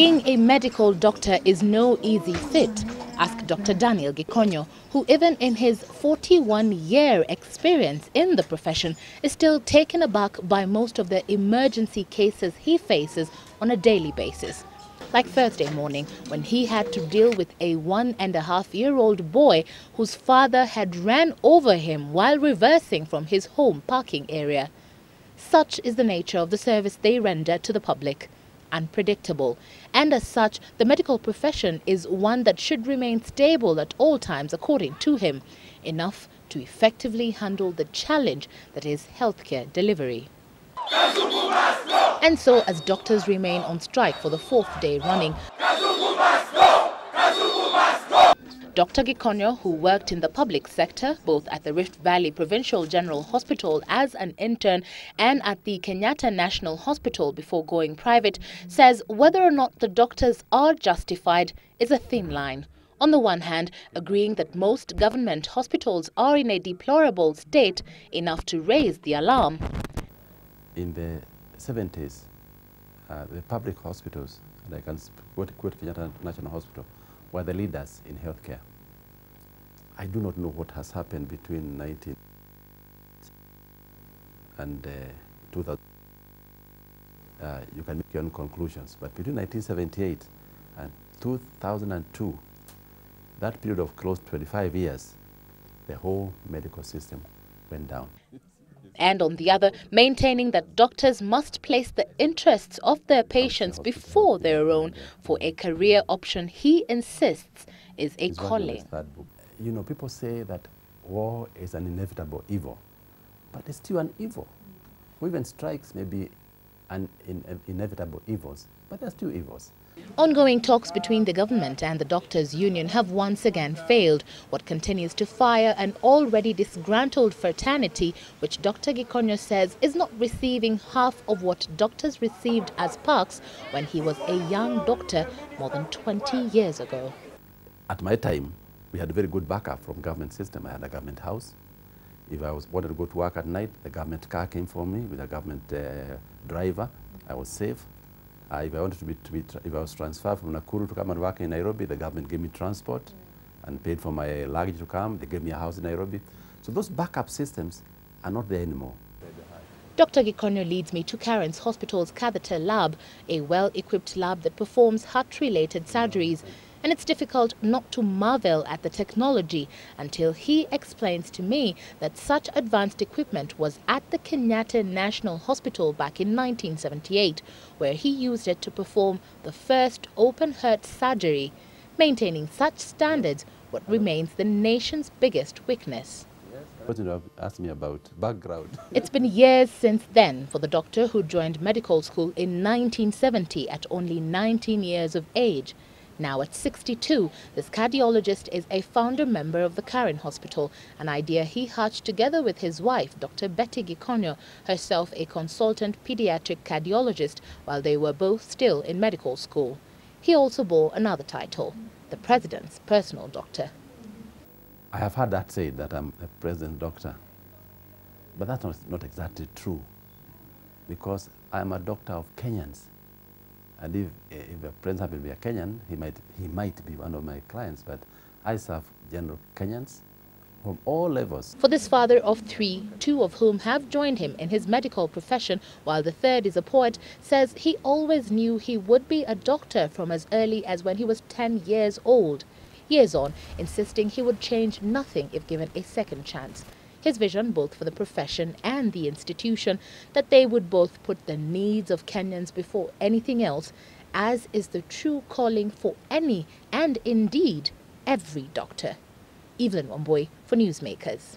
Being a medical doctor is no easy feat, ask Dr. Daniel Gikonyo, who even in his 41-year experience in the profession is still taken aback by most of the emergency cases he faces on a daily basis. Like Thursday morning, when he had to deal with a 1.5-year-old boy whose father had ran over him while reversing from his home parking area. Such is the nature of the service they render to the public. Unpredictable, and as such, the medical profession is one that should remain stable at all times, according to him, enough to effectively handle the challenge that is healthcare delivery. And so, as doctors remain on strike for the 4th day running, Dr. Gikonyo, who worked in the public sector, both at the Rift Valley Provincial General Hospital as an intern and at the Kenyatta National Hospital before going private, says whether or not the doctors are justified is a thin line. On the one hand, agreeing that most government hospitals are in a deplorable state, enough to raise the alarm. In the 70s, the public hospitals, like Kenyatta National Hospital, were the leaders in healthcare. I do not know what has happened between 19 and 2000. You can make your own conclusions, but between 1978 and 2002, that period of close to 25 years, the whole medical system went down. And on the other, maintaining that doctors must place the interests of their patients before their own, for a career option, he insists, is a calling. You know, people say that war is an inevitable evil, but it's still an evil. Even strikes may be inevitable evils, but they're still evils. Ongoing talks between the government and the doctors' union have once again failed, what continues to fire an already disgruntled fraternity, which Dr. Gikonyo says is not receiving half of what doctors received as perks when he was a young doctor more than 20 years ago. At my time, we had very good backup from government system. I had a government house. If I wanted to go to work at night, the government car came for me with a government driver. I was safe. If I wanted if I was transferred from Nakuru to come and work in Nairobi, the government gave me transport and paid for my luggage to come. They gave me a house in Nairobi. So those backup systems are not there anymore. Dr. Gikonyo leads me to Karen's Hospital's catheter lab, a well-equipped lab that performs heart-related surgeries. And it's difficult not to marvel at the technology until he explains to me that such advanced equipment was at the Kenyatta National Hospital back in 1978, where he used it to perform the first open-heart surgery. Maintaining such standards, what remains the nation's biggest weakness. You asked me about background. It's been years since then for the doctor who joined medical school in 1970 at only 19 years of age. Now at 62, this cardiologist is a founder member of the Karen Hospital, an idea he hatched together with his wife, Dr. Betty Gikonyo, herself a consultant pediatric cardiologist, while they were both still in medical school. He also bore another title, the president's personal doctor. I have heard that said that I'm a president's doctor, but that's not exactly true, because I'm a doctor of Kenyans. And if a president happens to be a Kenyan, he might be one of my clients, but I serve general Kenyans from all levels. For this father of 3, 2 of whom have joined him in his medical profession, while the third is a poet, says he always knew he would be a doctor from as early as when he was 10 years old. Years on, insisting he would change nothing if given a second chance. His vision, both for the profession and the institution, that they would both put the needs of Kenyans before anything else, as is the true calling for any and indeed every doctor. Evelyn Wambui for Newsmakers.